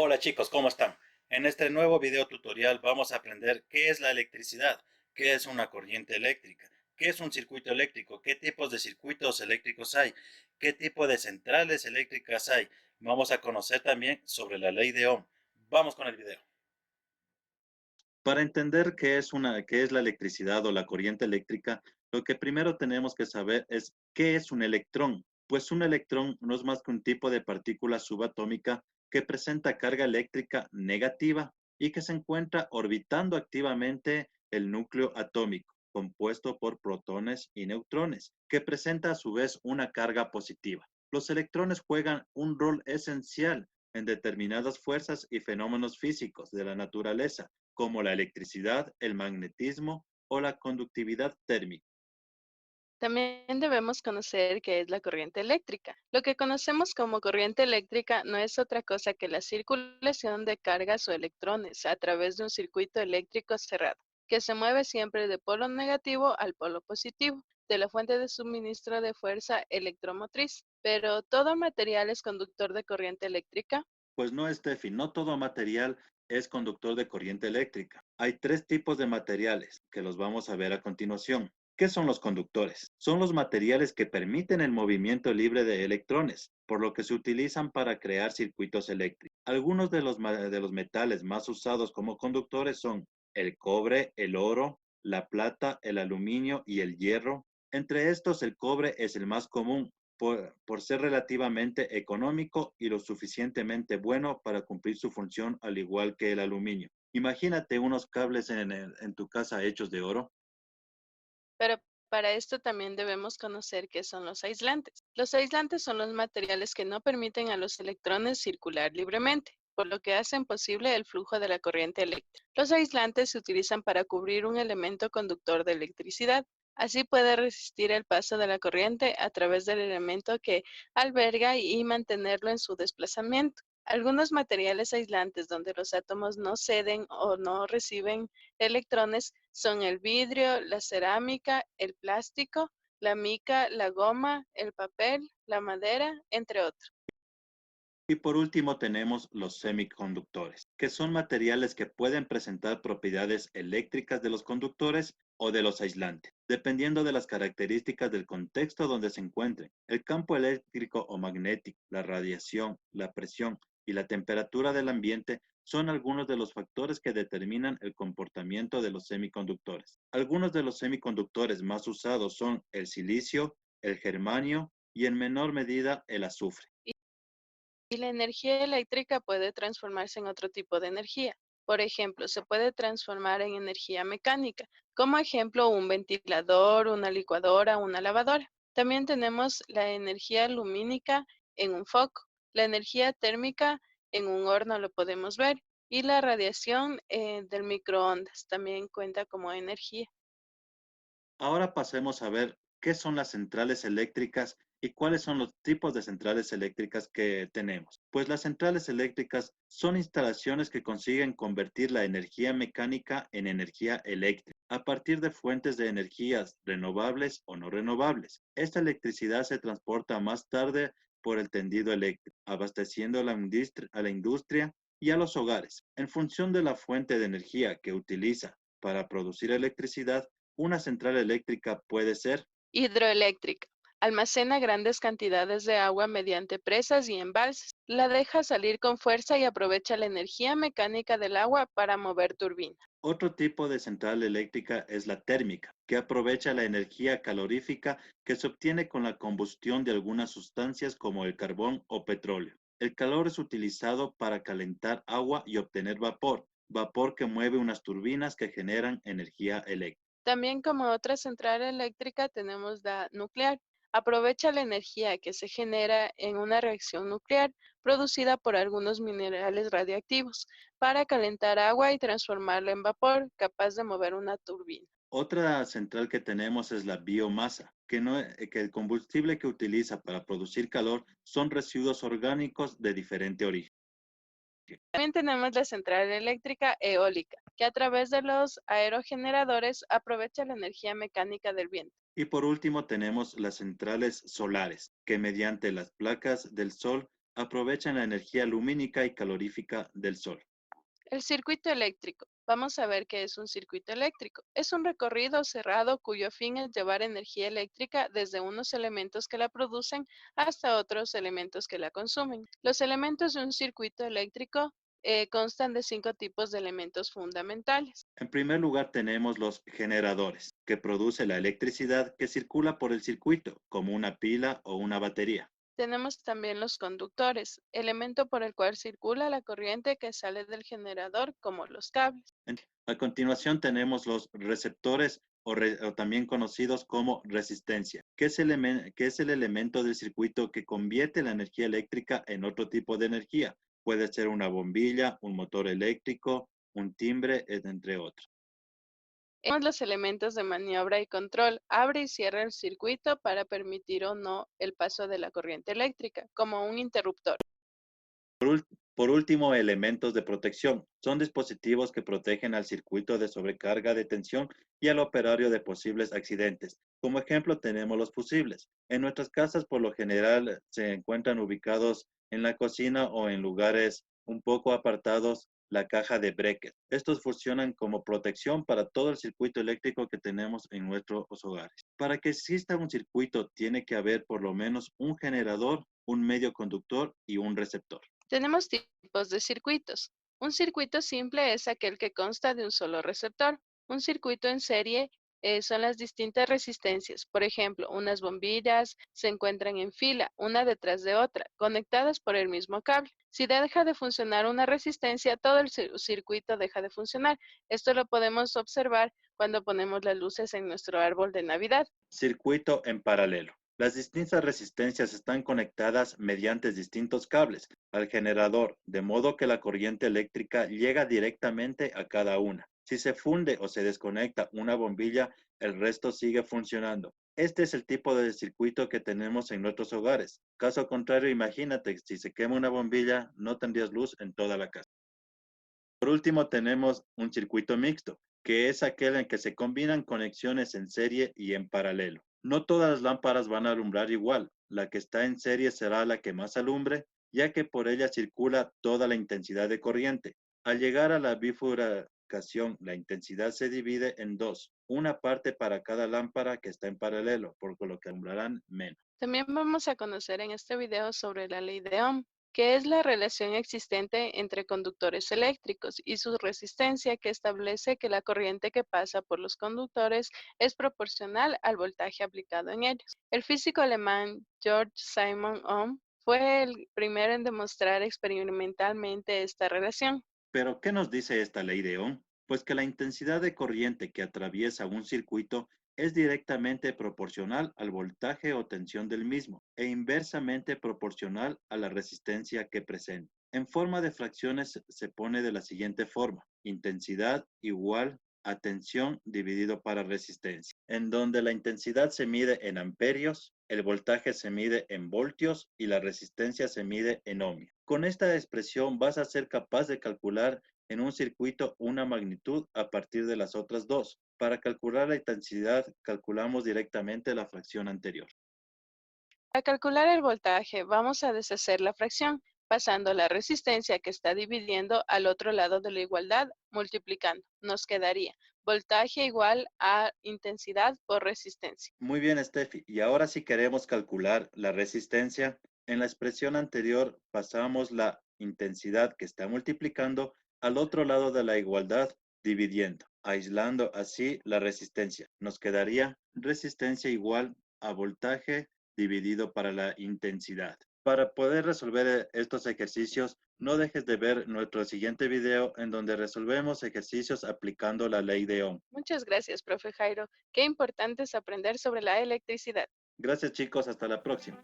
Hola chicos, ¿cómo están? En este nuevo video tutorial vamos a aprender qué es la electricidad, qué es una corriente eléctrica, qué es un circuito eléctrico, qué tipos de circuitos eléctricos hay, qué tipo de centrales eléctricas hay. Vamos a conocer también sobre la ley de Ohm. Vamos con el video. Para entender qué es la electricidad o la corriente eléctrica, lo que primero tenemos que saber es qué es un electrón. Pues un electrón no es más que un tipo de partícula subatómica que presenta carga eléctrica negativa y que se encuentra orbitando activamente el núcleo atómico, compuesto por protones y neutrones, que presenta a su vez una carga positiva. Los electrones juegan un rol esencial en determinadas fuerzas y fenómenos físicos de la naturaleza como la electricidad, el magnetismo o la conductividad térmica. También debemos conocer qué es la corriente eléctrica. Lo que conocemos como corriente eléctrica no es otra cosa que la circulación de cargas o electrones a través de un circuito eléctrico cerrado, que se mueve siempre de polo negativo al polo positivo, de la fuente de suministro de fuerza electromotriz. Pero ¿todo material es conductor de corriente eléctrica? Pues no, Steffi, no todo material es conductor de corriente eléctrica. Hay tres tipos de materiales que los vamos a ver a continuación. ¿Qué son los conductores? Son los materiales que permiten el movimiento libre de electrones, por lo que se utilizan para crear circuitos eléctricos. Algunos de los metales más usados como conductores son el cobre, el oro, la plata, el aluminio y el hierro. Entre estos, el cobre es el más común por ser relativamente económico y lo suficientemente bueno para cumplir su función al igual que el aluminio. Imagínate unos cables en tu casa hechos de oro. Pero para esto también debemos conocer qué son los aislantes. Los aislantes son los materiales que no permiten a los electrones circular libremente, por lo que hacen posible el flujo de la corriente eléctrica. Los aislantes se utilizan para cubrir un elemento conductor de electricidad. Así puede resistir el paso de la corriente a través del elemento que alberga y mantenerlo en su desplazamiento. Algunos materiales aislantes donde los átomos no ceden o no reciben electrones son el vidrio, la cerámica, el plástico, la mica, la goma, el papel, la madera, entre otros. Y por último tenemos los semiconductores, que son materiales que pueden presentar propiedades eléctricas de los conductores o de los aislantes, dependiendo de las características del contexto donde se encuentren. El campo eléctrico o magnético, la radiación, la presión y la temperatura del ambiente son algunos de los factores que determinan el comportamiento de los semiconductores. Algunos de los semiconductores más usados son el silicio, el germanio y en menor medida el azufre. Y la energía eléctrica puede transformarse en otro tipo de energía. Por ejemplo, se puede transformar en energía mecánica, como ejemplo un ventilador, una licuadora, una lavadora. También tenemos la energía lumínica en un foco, la energía térmica en un horno lo podemos ver y la radiación del microondas también cuenta como energía. Ahora pasemos a ver qué son las centrales eléctricas y cuáles son los tipos de centrales eléctricas que tenemos. Pues las centrales eléctricas son instalaciones que consiguen convertir la energía mecánica en energía eléctrica a partir de fuentes de energías renovables o no renovables. Esta electricidad se transporta más tarde por el tendido eléctrico, abasteciendo a la industria y a los hogares. En función de la fuente de energía que utiliza para producir electricidad, una central eléctrica puede ser. Hidroeléctrica. Almacena grandes cantidades de agua mediante presas y embalses. La deja salir con fuerza y aprovecha la energía mecánica del agua para mover turbinas. Otro tipo de central eléctrica es la térmica, que aprovecha la energía calorífica que se obtiene con la combustión de algunas sustancias como el carbón o petróleo. El calor es utilizado para calentar agua y obtener vapor, vapor que mueve unas turbinas que generan energía eléctrica. También como otra central eléctrica tenemos la nuclear. Aprovecha la energía que se genera en una reacción nuclear producida por algunos minerales radioactivos para calentar agua y transformarla en vapor capaz de mover una turbina. Otra central que tenemos es la biomasa, que el combustible que utiliza para producir calor son residuos orgánicos de diferente origen. También tenemos la central eléctrica eólica, que a través de los aerogeneradores aprovecha la energía mecánica del viento. Y por último tenemos las centrales solares, que mediante las placas del sol Aprovechan la energía lumínica y calorífica del sol. El circuito eléctrico. Vamos a ver qué es un circuito eléctrico. Es un recorrido cerrado cuyo fin es llevar energía eléctrica desde unos elementos que la producen hasta otros elementos que la consumen. Los elementos de un circuito eléctrico constan de 5 tipos de elementos fundamentales. En primer lugar tenemos los generadores, que produce la electricidad que circula por el circuito, como una pila o una batería. Tenemos también los conductores, elemento por el cual circula la corriente que sale del generador, como los cables. A continuación tenemos los receptores o también conocidos como resistencia, que es el elemento del circuito que convierte la energía eléctrica en otro tipo de energía. Puede ser una bombilla, un motor eléctrico, un timbre, entre otros. Tenemos los elementos de maniobra y control, abre y cierra el circuito para permitir o no el paso de la corriente eléctrica, como un interruptor. Por último, elementos de protección. Son dispositivos que protegen al circuito de sobrecarga de tensión y al operario de posibles accidentes. Como ejemplo, tenemos los fusibles. En nuestras casas, por lo general, se encuentran ubicados en la cocina o en lugares un poco apartados la caja de breakers. Estos funcionan como protección para todo el circuito eléctrico que tenemos en nuestros hogares. Para que exista un circuito, tiene que haber por lo menos un generador, un medio conductor y un receptor. Tenemos tipos de circuitos. Un circuito simple es aquel que consta de un solo receptor. Un circuito en serie son las distintas resistencias. Por ejemplo, unas bombillas se encuentran en fila, una detrás de otra, conectadas por el mismo cable. Si deja de funcionar una resistencia, todo el circuito deja de funcionar. Esto lo podemos observar cuando ponemos las luces en nuestro árbol de Navidad. Circuito en paralelo. Las distintas resistencias están conectadas mediante distintos cables al generador, de modo que la corriente eléctrica llega directamente a cada una. Si se funde o se desconecta una bombilla, el resto sigue funcionando. Este es el tipo de circuito que tenemos en nuestros hogares. Caso contrario, imagínate, si se quema una bombilla, no tendrías luz en toda la casa. Por último, tenemos un circuito mixto, que es aquel en que se combinan conexiones en serie y en paralelo. No todas las lámparas van a alumbrar igual. La que está en serie será la que más alumbre, ya que por ella circula toda la intensidad de corriente. Al llegar a la bifurcación, la intensidad se divide en dos, una parte para cada lámpara que está en paralelo, por lo que alumbrarán menos. También vamos a conocer en este video sobre la ley de Ohm, que es la relación existente entre conductores eléctricos y su resistencia, que establece que la corriente que pasa por los conductores es proporcional al voltaje aplicado en ellos. El físico alemán Georg Simon Ohm fue el primero en demostrar experimentalmente esta relación. Pero, ¿qué nos dice esta ley de Ohm? Pues que la intensidad de corriente que atraviesa un circuito es directamente proporcional al voltaje o tensión del mismo e inversamente proporcional a la resistencia que presenta. En forma de fracciones se pone de la siguiente forma: intensidad igual a tensión dividido para resistencia, en donde la intensidad se mide en amperios, el voltaje se mide en voltios y la resistencia se mide en ohmios. Con esta expresión vas a ser capaz de calcular en un circuito una magnitud a partir de las otras dos. Para calcular la intensidad, calculamos directamente la fracción anterior. Para calcular el voltaje, vamos a deshacer la fracción, pasando la resistencia que está dividiendo al otro lado de la igualdad, multiplicando. Nos quedaría voltaje igual a intensidad por resistencia. Muy bien, Steffi. Y ahora si queremos calcular la resistencia, en la expresión anterior pasamos la intensidad que está multiplicando al otro lado de la igualdad, dividiendo, aislando así la resistencia. Nos quedaría resistencia igual a voltaje dividido para la intensidad. Para poder resolver estos ejercicios, no dejes de ver nuestro siguiente video en donde resolvemos ejercicios aplicando la ley de Ohm. Muchas gracias, profe Jairo. Qué importante es aprender sobre la electricidad. Gracias chicos, hasta la próxima.